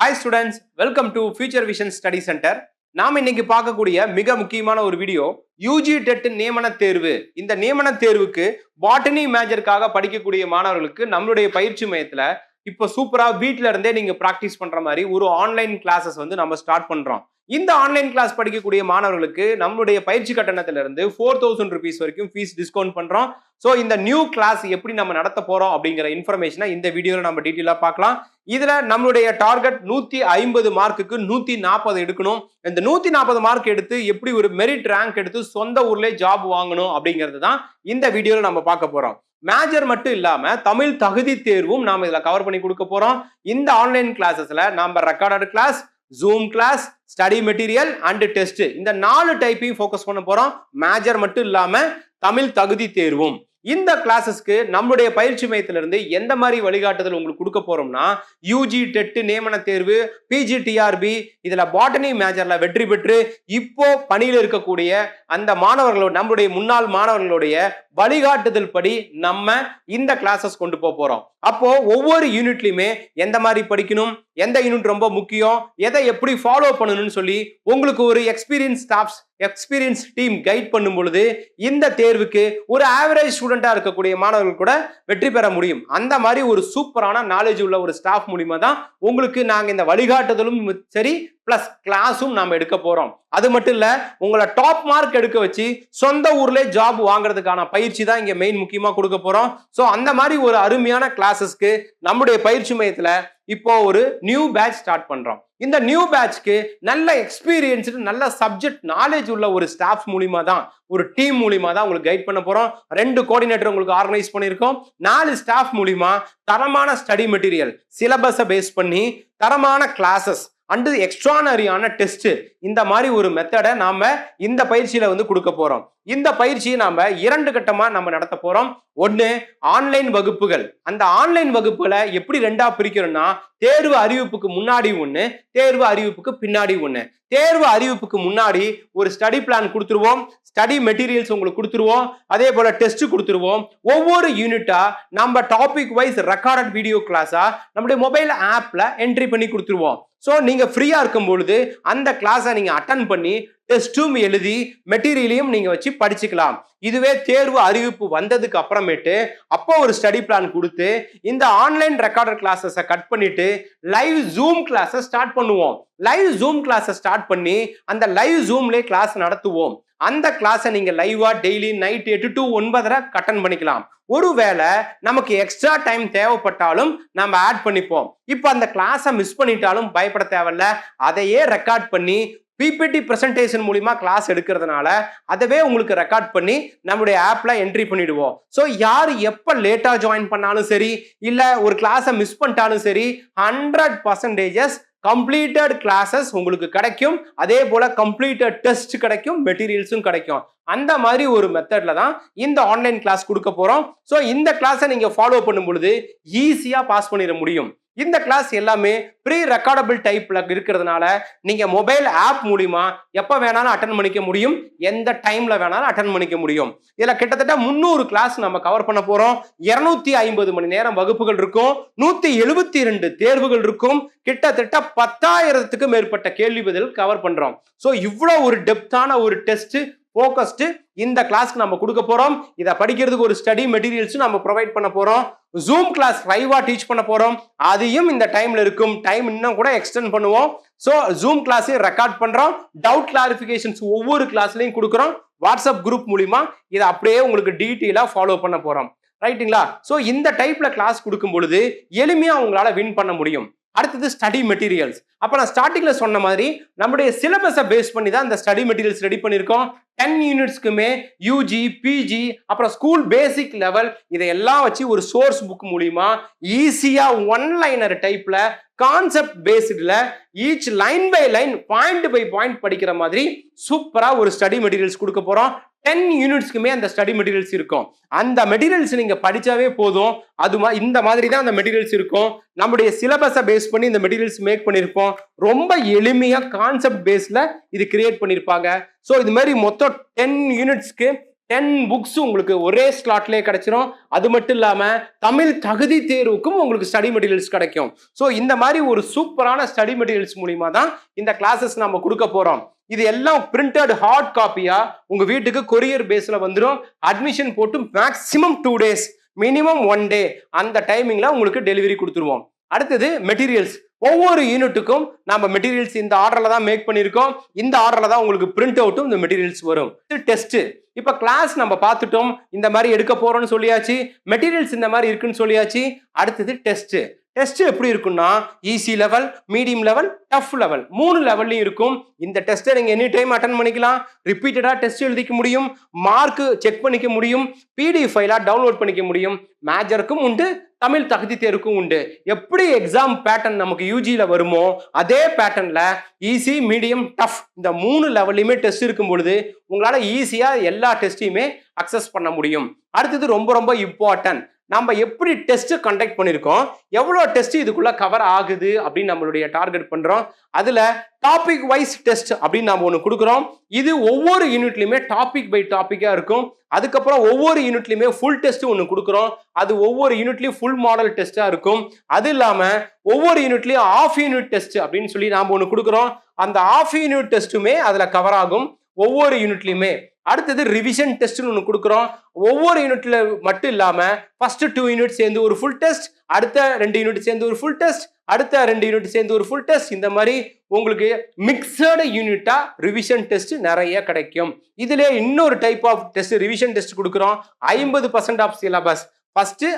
Hi students, welcome to Future Vision Study Center. நாம் இன்னைக்கு பார்க்கக்கூடிய மிக முக்கியமான ஒரு வீடியோ யூஜி டெட் நியமன தேர்வு. இந்த நியமன தேர்வுக்கு பாட்டனி மேஜருக்காக படிக்கக்கூடிய மாணவர்களுக்கு நம்மளுடைய பயிற்சி மையத்துல இப்போ சூப்பரா வீட்ல இருந்தே நீங்க பிராக்டிஸ் பண்ற மாதிரி ஒரு ஆன்லைன் கிளாஸஸ் வந்து நம்ம ஸ்டார்ட் பண்றோம். இந்த ஆன்லைன் கிளாஸ் படிக்கக்கூடிய மாணவர்களுக்கு நம்மளுடைய பயிற்சி கட்டணத்துல இருந்து 4000 rupees வரைக்கும் ஃபீஸ் டிஸ்கவுண்ட் பண்றோம். ஸோ இந்த நியூ கிளாஸ் எப்படி நம்ம நடத்த போறோம் அப்படிங்கிற இன்ஃபர்மேஷனை இந்த வீடியோல நம்ம டீட்டெயிலா பார்க்கலாம். இதுல நம்மளுடைய டார்கெட் 150 மார்க்குக்கு 140 எடுக்கணும். இந்த 140 மார்க் எடுத்து எப்படி ஒரு மெரிட் ரேங்க் எடுத்து சொந்த ஊர்ல ஜாப் வாங்கணும் அப்படிங்கிறது தான் இந்த வீடியோல நம்ம பார்க்க போறோம். மேஜர் மட்டும் இல்லாம தமிழ் தகுதி தேர்வும் நாம இதுல கவர் பண்ணி கொடுக்க போறோம். இந்த ஆன்லைன் கிளாஸஸ்ல நாம recorded class, zoom class, study material and test இந்த 4 டைப்பையும் ஃபோக்கஸ் பண்ண போறோம். மேஜர் மட்டும் இல்லாம தமிழ் தகுதி தேர்வும். இந்த கிளாஸஸ்க்கு நம்மளுடைய பயிற்சி மையத்திலிருந்து எந்த மாதிரி வழிகாட்டுதல் உங்களுக்கு கொடுக்க போறோம்னா, யூஜி டெட் நியமன தேர்வு, பிஜிடிஆர்பி இதுல பாட்டனி மேஜர்ல வெற்றி பெற்று இப்போ பணியில் இருக்கக்கூடிய அந்த மாணவர்களோட நம்மளுடைய முன்னாள் மாணவர்களுடைய வழிகாட்டுதல் படி நம்ம இந்த கிளாஸஸ் கொண்டு போறோம். அப்போ ஒவ்வொரு யூனிட்லயுமே எந்த மாதிரி படிக்கணும், எந்த யூனிட் ரொம்ப முக்கியம், எதை எப்படி ஃபாலோ பண்ணணும்னு சொல்லி உங்களுக்கு ஒரு எக்ஸ்பீரியன்ஸ் டீம் கைட் பண்ணும் பொழுது இந்த தேர்வுக்கு ஒரு ஆவரேஜ் ஸ்டூடெண்டா இருக்கக்கூடிய மாணவர்கள் கூட வெற்றி பெற முடியும். அந்த மாதிரி ஒரு சூப்பரான நாலேஜ் உள்ள ஒரு ஸ்டாஃப் மூலியமா தான் உங்களுக்கு நாங்க இந்த வழிகாட்டுதலும் சரி பிளஸ் கிளாஸும் நாம எடுக்க போறோம். அது மட்டும் இல்ல, உங்களை டாப் மார்க் எடுக்க வச்சு சொந்த ஊர்ல ஜாப் வாங்குறதுக்கான பயிற்சி தான் இங்க மெயின் முக்கியமா கொடுக்க போறோம். சோ அந்த மாதிரி ஒரு அருமையான கிளாஸஸ்க்கு நம்முடைய பயிற்சி மையத்துல இப்போ ஒரு நியூ பேட்ச் ஸ்டார்ட் பண்றோம். இந்த நியூ பேட்ச்க்கு நல்ல எக்ஸ்பீரியன்ஸ்டு நல்ல சப்ஜெக்ட் நாலேஜ் உள்ள ஒரு ஸ்டாஃப் மூலியமா தான், ஒரு டீம் மூலியமா தான் உங்களுக்கு கைட் பண்ண போறோம். 2 கோஆர்டினேட்டர் உங்களுக்கு ஆர்கனைஸ் பண்ணியிருக்கோம். 4 ஸ்டாஃப் மூலியமா தரமான ஸ்டடி மெட்டீரியல், சிலபஸை பேஸ் பண்ணி தரமான கிளாஸஸ் அண்ட் எக்ஸ்ட்ரானரியான டெஸ்ட், இந்த மாதிரி ஒரு மெத்தடை நாம இந்த பயிற்சியில வந்து கொடுக்க போறோம். இந்த பயிற்சியை நாம 2 கட்டமா நம்ம நடத்த போறோம். ஒன்னு ஆன்லைன் வகுப்புகள். அந்த ஆன்லைன் வகுப்புகளை எப்படி 2ஆ பிரிக்கிறோம்னா, தேர்வு அறிவிப்புக்கு முன்னாடி ஒண்ணு, தேர்வு அறிவிப்புக்கு பின்னாடி ஒண்ணு. தேர்வு அறிவிப்புக்கு முன்னாடி ஒரு ஸ்டடி பிளான் கொடுத்துருவோம், ஸ்டடி மெட்டீரியல்ஸ் உங்களுக்கு கொடுத்துருவோம், அதே போல டெஸ்ட் கொடுத்துருவோம். ஒவ்வொரு யூனிட்டா நம்ம டாபிக் வைஸ் ரெக்கார்டட் வீடியோ கிளாஸா நம்முடைய மொபைல் ஆப்ல என்ட்ரி பண்ணி கொடுத்துருவோம். ஸோ நீங்க ஃப்ரீயா இருக்கும் பொழுது அந்த கிளாஸை நீங்க அட்டன் பண்ணி டெஸ்டும் எழுதி மெட்டீரியலையும் நீங்க வச்சு படிச்சுக்கலாம். இதுவே தேர்வு அறிவிப்பு வந்ததுக்கு அப்புறமேட்டு அப்போ ஒரு ஸ்டடி பிளான் கொடுத்து இந்த ஆன்லைன் ரெக்கார்டர் கிளாஸஸை கட் பண்ணிட்டு லைவ் ஜூம் கிளாஸை ஸ்டார்ட் பண்ணுவோம். லைவ் ஜூம் கிளாஸை ஸ்டார்ட் பண்ணி அந்த லைவ் ஜூம்லேயே கிளாஸ் நடத்துவோம். அந்த கிளாஸை நீங்க லைவா டெய்லி நைட் 8 to 9 அட்டன் பண்ணிக்கலாம். ஒருவேளை நமக்கு எக்ஸ்ட்ரா டைம் தேவைப்பட்டாலும் நம்ம ஆட் பண்ணிப்போம். இப்போ அந்த கிளாஸை மிஸ் பண்ணிட்டாலும் பயப்பட தேவையில்ல. அதையே ரெக்கார்ட் பண்ணி பிபிடி பிரசன்டேஷன் மூலியமா கிளாஸ் எடுக்கிறதுனால அதவே உங்களுக்கு ரெக்கார்ட் பண்ணி நம்மளுடைய ஆப்ல என்ட்ரி பண்ணிடுவோம். ஸோ யார் எப்போ லேட்டா ஜாயின் பண்ணாலும் சரி, இல்ல ஒரு கிளாஸை மிஸ் பண்ணிட்டாலும் சரி, 100% கம்ப்ளீட்டட் கிளாஸஸ் உங்களுக்கு கிடைக்கும். அதே போல கம்ப்ளீட்டட் டெஸ்ட் கிடைக்கும், மெட்டீரியல்ஸும் கிடைக்கும். அந்த மாதிரி ஒரு மெத்தட்ல தான் இந்த ஆன்லைன் கிளாஸ் கொடுக்க போறோம். ஸோ இந்த கிளாஸை நீங்க ஃபாலோ பண்ணும் பொழுது ஈஸியா பாஸ் பண்ணிட முடியும். இந்த கிளாஸ் எல்லாமே ப்ரீ ரெக்கார்டபிள் டைப்ல இருக்கிறதுனால நீங்க மொபைல் ஆப் மூலியமா எப்ப வேணாலும் அட்டன் பண்ணிக்க முடியும், எந்த டைம்ல வேணாலும் அட்டன் பண்ணிக்க முடியும். இதுல கிட்டத்தட்ட 300 கிளாஸ் நம்ம கவர் பண்ண போறோம். 250 மணி நேரம் வகுப்புகள் இருக்கும், 172 தேர்வுகள் இருக்கும், கிட்டத்தட்ட 10,000க்கு மேற்பட்ட கேள்வி பதில் கவர் பண்றோம். ஸோ இவ்வளவு ஒரு டெப்தான ஒரு டெஸ்ட் ஃபோக்கஸ்டு இந்த கிளாஸ்க்கு நம்ம கொடுக்க போறோம். இதை படிக்கிறதுக்கு ஒரு ஸ்டடி மெட்டீரியல்ஸ் நம்ம ப்ரொவைட் பண்ண போறோம். ஜூம் கிளாஸ் லைவா டீச் பண்ண போறோம். அதையும் இந்த டைம்ல இருக்கும். டைம் இன்னும் கூட எக்ஸ்டெண்ட் பண்ணுவோம். ஸோ ஜூம் கிளாஸையும் ரெக்கார்ட் பண்றோம். டவுட் கிளாரிஃபிகேஷன்ஸ் ஒவ்வொரு கிளாஸ்லையும் கொடுக்குறோம். வாட்ஸ்அப் குரூப் மூலியமா இதை அப்படியே உங்களுக்கு டீட்டெயிலா ஃபாலோ பண்ண போறோம். ரைட்டுங்களா? ஸோ இந்த டைப்ல கிளாஸ் கொடுக்கும் பொழுது எளிமையா உங்களால வின் பண்ண முடியும். அடுத்தது ஸ்டடி மெட்டீரியல்ஸ். அப்ப நான் ஸ்டார்டிங்ல சொன்ன மாதிரி நம்முடைய சிலபஸை பேஸ் பண்ணி தான் இந்த ஸ்டடி மெட்டீரியல்ஸ் ரெடி பண்ணியிருக்கோம். 10 யூனிட்ஸ்க்குமே யூஜி, பிஜி, அப்புறம் ஸ்கூல் பேசிக் லெவல் இதையெல்லாம் வச்சு ஒரு சோர்ஸ் புக் மூலியமா ஈஸியா ஒன்லைனர் டைப்ல கான்செப்ட் பேஸ்ட்ல each line by line point by point படிக்கிற மாதிரி சூப்பரா ஒரு ஸ்டடி மெட்டீரியல்ஸ் கொடுக்க போறோம். 10 யூனிட்ஸ்க்குமே அந்த ஸ்டடி மெட்டீரியல்ஸ் இருக்கும். அந்த மெட்டீரியல்ஸ் நீங்க படிச்சாவே போதும். இந்த மாதிரி தான் அந்த மெட்டீரியல்ஸ் இருக்கும். நம்முடைய சிலபஸை பேஸ் பண்ணி இந்த மெட்டீரியல்ஸ் மேக் பண்ணியிருப்போம். ரொம்ப எளிமையா கான்செப்ட் பேஸ்ல இது கிரியேட் பண்ணியிருப்பாங்க. ஸோ இது மாதிரி மொத்தம் 10 யூனிட்ஸ்க்கு 10 புக்ஸ் உங்களுக்கு ஒரே ஸ்லாட்லேயே கிடைச்சிரும். அது மட்டும் இல்லாம தமிழ் தகுதி தேர்வுக்கும் உங்களுக்கு ஸ்டடி மெட்டீரியல்ஸ் கிடைக்கும். ஸோ இந்த மாதிரி ஒரு சூப்பரான ஸ்டடி மெட்டீரியல்ஸ் மூலியமா தான் இந்த கிளாஸஸ் நம்ம கொடுக்க போறோம். இது எல்லாம் பிரிண்டட் ஹார்ட் காப்பியா உங்க வீட்டுக்கு கொரியர் பேஸ்ல வந்துடும். அட்மிஷன் போட்டு மேக்ஸிமம் 2 days, மினிமம் 1 day அந்த டைமிங்ல உங்களுக்கு டெலிவரி கொடுத்துருவோம். அடுத்தது மெட்டீரியல்ஸ். ஒவ்வொரு யூனிட்டுக்கும் நம்ம மெட்டீரியல்ஸ் இந்த ஆர்டர்ல தான் மேக் பண்ணியிருக்கோம். இந்த ஆர்டர்ல தான் உங்களுக்கு பிரிண்ட் அவுட்டும் இந்த மெட்டீரியல்ஸ் வரும். டெஸ்ட் இப்ப கிளாஸ் நம்ம பார்த்துட்டோம், இந்த மாதிரி எடுக்க போறோம்னு சொல்லியாச்சு, மெட்டீரியல்ஸ் இந்த மாதிரி இருக்குன்னு சொல்லியாச்சு. அடுத்தது டெஸ்ட். டெஸ்ட் எப்படி இருக்குன்னா easy level, medium level, tough level 3 லெவல்லையும் இருக்கும். இந்த டெஸ்ட்டை நீங்க எனி டைம் அட்டன் பண்ணிக்கலாம். ரிப்பீட்டடா டெஸ்ட் எழுதிக்க முடியும், மார்க் செக் பண்ணிக்க முடியும், பிடிஎஃப் ஃபைலா டவுன்லோட் பண்ணிக்க முடியும். மேஜருக்கும் உண்டு, தமிழ் தகுதி தேர்வுக்கும் உண்டு. எப்படி எக்ஸாம் பேட்டர்ன் நமக்கு யூஜியில வருமோ அதே பேட்டர்ன்ல ஈஸி, மீடியம், டஃப் இந்த 3 லெவல்லையுமே டெஸ்ட் இருக்கும் பொழுது உங்களால ஈஸியா எல்லா டெஸ்ட்டையுமே அக்சஸ் பண்ண முடியும். அடுத்தது ரொம்ப ரொம்ப இம்பார்ட்டன்ட், நம்ம எப்படி டெஸ்ட் கண்டக்ட் பண்ணியிருக்கோம், எவ்வளோ டெஸ்ட் இதுக்குள்ள கவர் ஆகுது அப்படின்னு நம்மளுடைய டார்கெட் பண்றோம். அதுல டாபிக் வைஸ் டெஸ்ட் அப்படின்னு நம்ம ஒன்று கொடுக்குறோம். இது ஒவ்வொரு யூனிட்லையுமே டாபிக் பை டாபிக்கா இருக்கும். அதுக்கப்புறம் ஒவ்வொரு யூனிட்லையுமே ஃபுல் டெஸ்ட் ஒன்று கொடுக்குறோம். அது ஒவ்வொரு யூனிட்லையும் ஃபுல் மாடல் டெஸ்டா இருக்கும். அது இல்லாம ஒவ்வொரு யூனிட்லையும் ஆஃப் யூனிட் டெஸ்ட் அப்படின்னு சொல்லி நாம ஒன்று கொடுக்குறோம். அந்த ஆஃப் யூனிட் டெஸ்ட்டுமே அதுல கவர் ஆகும் ஒவ்வொரு யூனிட்லையுமே. அடுத்தது ரிவிஷன் டெஸ்ட்னு ஒன்று கொடுக்குறோம். ஒவ்வொரு யூனிட்ல மட்டும் இல்லாம ஃபர்ஸ்ட் 2 யூனிட் சேர்ந்து ஒரு ஃபுல் டெஸ்ட், அடுத்த 2 யூனிட் சேர்ந்து ஒரு ஃபுல் டெஸ்ட், அடுத்த 2 யூனிட் சேர்ந்து ஒரு ஃபுல் டெஸ்ட். இந்த மாதிரி உங்களுக்கு மிக்சடு யூனிட்டா ரிவிஷன் டெஸ்ட் நிறைய கிடைக்கும். இதுல இன்னொரு type of test revision test கொடுக்குறோம். 50% ஆஃப் சிலபஸ், ஃபர்ஸ்ட்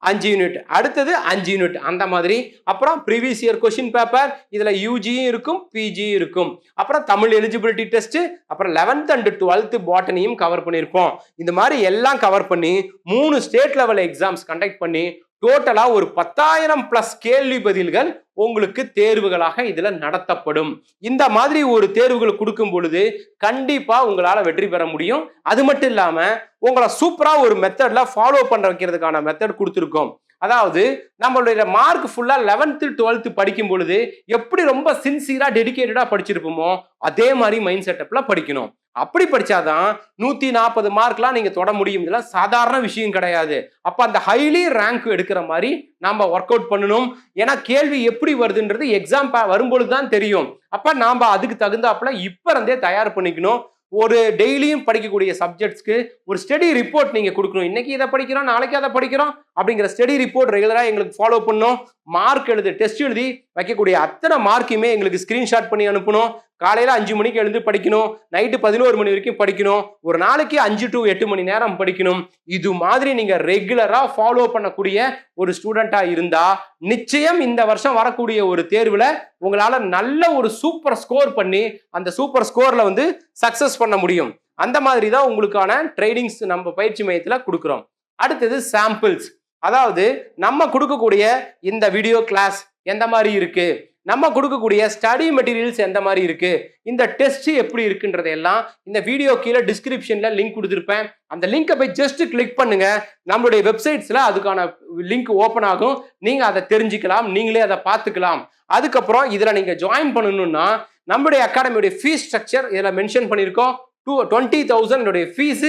5 யூனிட், அடுத்தது 5 யூனிட் அந்த மாதிரி. அப்புறம் ப்ரீவியஸ் இயர் கொஸ்டின் பேப்பர், இதுல யூஜியும் இருக்கும், பிஜியும் இருக்கும். அப்புறம் தமிழ் எலிஜிபிலிட்டி டெஸ்ட், அப்புறம் 11th and 12th பாட்டனியும் கவர் பண்ணியிருப்போம். இந்த மாதிரி எல்லாம் கவர் பண்ணி 3 ஸ்டேட் லெவல் எக்ஸாம்ஸ் கண்டக்ட் பண்ணி டோட்டலா ஒரு 10,000+ கேள்வி பதில்கள் உங்களுக்கு தேர்வுகளாக இதுல நடத்தப்படும். இந்த மாதிரி ஒரு தேர்வுகள் கொடுக்கும் பொழுது கண்டிப்பா உங்களால வெற்றி பெற முடியும். அது மட்டும் இல்லாம உங்களை சூப்பரா ஒரு மெத்தட்ல ஃபாலோ பண்ண வைக்கிறதுக்கான மெத்தட் கொடுத்துருக்கோம். அதாவது நம்மளுடைய மார்க் ஃபுல்லா 11th 12th படிக்கும் பொழுது எப்படி ரொம்ப சின்சியரா டெடிகேட்டடா படிச்சிருப்போமோ அதே மாதிரி மைண்ட் செட்டப்ல படிக்கணும். அப்படி படிச்சாதான் 140 மார்க்லாம் நீங்க தொட முடியும். இதெல்லாம் சாதாரண விஷயம் கிடையாது. அப்ப அந்த ஹைலி ரேங்க் எடுக்கிற மாதிரி நாம ஒர்க் அவுட் பண்ணணும். ஏன்னா கேள்வி எப்படி வருதுன்றது எக்ஸாம் வரும்பொழுது தான் தெரியும். அப்ப நாம அதுக்கு தகுந்தாப்புல இப்ப இருந்தே தயார் பண்ணிக்கணும். ஒரு டெய்லியும் படிக்கக்கூடிய சப்ஜெக்ட்ஸ்க்கு ஒரு ஸ்டடி ரிப்போர்ட் நீங்க கொடுக்கணும். இன்னைக்கு இதை படிக்கிறோம், நாளைக்கு அதை படிக்கிறோம் அப்படிங்கிற ஸ்டடி ரிப்போர்ட் ரெகுலரா எங்களுக்கு ஃபாலோ பண்ணணும். மார்க் எழுதி டெஸ்ட் எழுதி வைக்கக்கூடிய அத்தனை மார்க்குமே எங்களுக்கு ஸ்கிரீன்ஷாட் பண்ணி அனுப்பணும். காலையில 5 மணிக்கு எழுந்து படிக்கணும், நைட்டு 11 மணி வரைக்கும் படிக்கணும், ஒரு நாளைக்கு 5 to 8 மணி நேரம் படிக்கணும். இது மாதிரி நீங்க ரெகுலரா ஃபாலோ பண்ணக்கூடிய ஒரு ஸ்டூடெண்டா இருந்தா நிச்சயம் இந்த வருஷம் வரக்கூடிய ஒரு தேர்வுல உங்களால நல்ல ஒரு சூப்பர் ஸ்கோர் பண்ணி அந்த சூப்பர் ஸ்கோர்ல வந்து சக்சஸ் பண்ண முடியும். அந்த மாதிரி தான் உங்களுக்கான ட்ரைனிங்ஸ் நம்ம பயிற்சி மையத்துல கொடுக்குறோம். அடுத்தது சாம்பிள்ஸ். அதாவது நம்ம கொடுக்கக்கூடிய இந்த வீடியோ கிளாஸ் எந்த மாதிரி இருக்கு, நம்ம கொடுக்கக்கூடிய ஸ்டடி மெட்டீரியல்ஸ் எந்த மாதிரி இருக்கு, இந்த டெஸ்ட் எப்படி இருக்குன்றதையெல்லாம் இந்த வீடியோ கீழே டிஸ்கிரிப்ஷன்ல லிங்க் கொடுத்துருப்பேன். அந்த லிங்கை போய் ஜஸ்ட் கிளிக் பண்ணுங்க. நம்மளுடைய வெப்சைட்ஸ்ல அதுக்கான லிங்க் ஓப்பன் ஆகும். நீங்க அதை தெரிஞ்சுக்கலாம், நீங்களே அதை பார்த்துக்கலாம். அதுக்கப்புறம் இதுல நீங்க ஜாயின் பண்ணணும்னா நம்மளுடைய அகாடமியோட ஃபீஸ் ஸ்ட்ரக்சர் இதுல மென்ஷன் பண்ணியிருக்கோம். 20,000 ஃபீஸ்,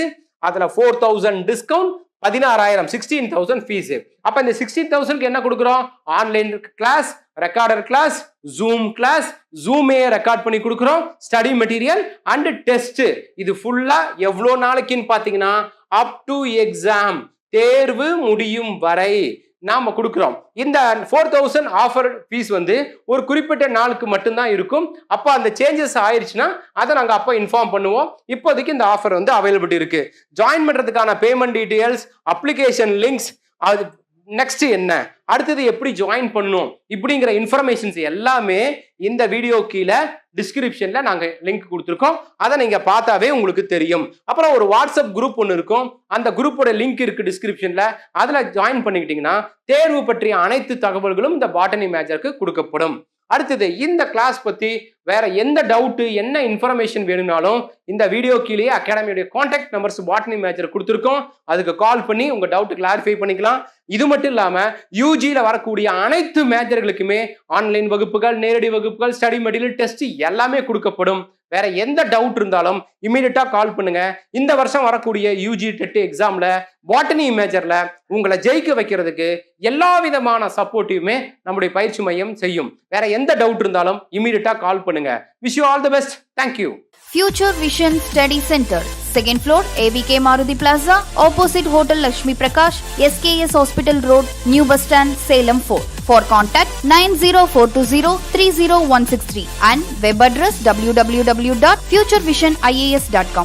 அதுல 4,000 டிஸ்கவுண்ட், 16,000 16,000 ஃபீஸ். அப்ப இந்த 16,000க்கு என்ன கொடுக்குறோம்? Online class, recorder class, zoom class, ஜூமே ரெக்கார்ட் பண்ணி கொடுக்குறோம், ஸ்டடி மெட்டீரியல் அண்ட் டெஸ்ட். இது ஃபுல்லா எவ்வளோ நாளைக்குன்னு பாத்தீங்கன்னா அப் டு எக்ஸாம், தேர்வு முடியும் வரை நாம கொடுக்குறோம். இந்த 4,000 ஆஃபர் ஃபீஸ் வந்து ஒரு குறிப்பிட்ட நாளுக்கு மட்டும்தான் இருக்கும். அப்ப அந்த சேஞ்சஸ் ஆயிடுச்சுன்னா அதை நாங்க அப்ப இன்ஃபார்ம் பண்ணுவோம். இப்போதைக்கு இந்த ஆஃபர் வந்து அவைலபிலிட்டி இருக்கு. ஜாயின் பண்றதுக்கான பேமெண்ட் டீடைல்ஸ், அப்ளிகேஷன் லிங்க்ஸ், அது நெக்ஸ்ட் என்ன, அடுத்தது எப்படி ஜாயின் பண்ணணும் இப்படிங்கிற இன்ஃபர்மேஷன்ஸ் எல்லாமே இந்த வீடியோ கீழே டிஸ்கிரிப்ஷன்ல நாங்க லிங்க் கொடுத்துருக்கோம். அதை நீங்க பார்த்தாவே உங்களுக்கு தெரியும். அப்புறம் ஒரு வாட்ஸ்அப் குரூப் ஒன்று இருக்கும். அந்த குரூப்போட லிங்க் இருக்கு டிஸ்கிரிப்ஷன்ல. அதுல ஜாயின் பண்ணிக்கிட்டீங்கன்னா தேர்வு பற்றிய அனைத்து தகவல்களும் இந்த பாட்டனி மேஜருக்கு கொடுக்கப்படும். அடுத்தது இந்த கிளாஸ் பத்தி வேற எந்த டவுட், என்ன இன்ஃபர்மேஷன் வேணும்னாலும் இந்த வீடியோ கீழே அகாடமியோட கான்டாக்ட் நம்பர்ஸ் பாட்டனி மேஜர் கொடுத்துருக்கோம். அதுக்கு கால் பண்ணி உங்க டவுட் கிளாரிஃபை பண்ணிக்கலாம். இது மட்டும் இல்லாம யூஜியில வரக்கூடிய அனைத்து மேஜர்களுக்குமே ஆன்லைன் வகுப்புகள், நேரடி வகுப்புகள், ஸ்டடி மெட்டீரியல், டெஸ்ட் எல்லாமே கொடுக்கப்படும். வேற எந்த டவுட் இருந்தாலும் இமீடியட்டா கால் பண்ணுங்க. இந்த வருஷம் வரக்கூடிய யூஜி டெட் எக்ஸாம்ல பாட்டனி மேஜர்ல உங்களை ஜெயிக்க வைக்கிறதுக்கு எல்லா விதமான சப்போர்ட்டிவுமே நம்முடைய பயிற்சி மையம் செய்யும். வேற எந்த டவுட் இருந்தாலும் இமீடியட்டா கால் பண்ணுங்க. Wish you all the best. Thank you. Future Vision Study Center, 2nd floor, AVK Maruti Plaza, opposite Hotel Lakshmi Prakash, SKS Hospital Road, New Bus Stand, Salem 4. For contact 90420 30163 and web address www.futurevision.ias.com.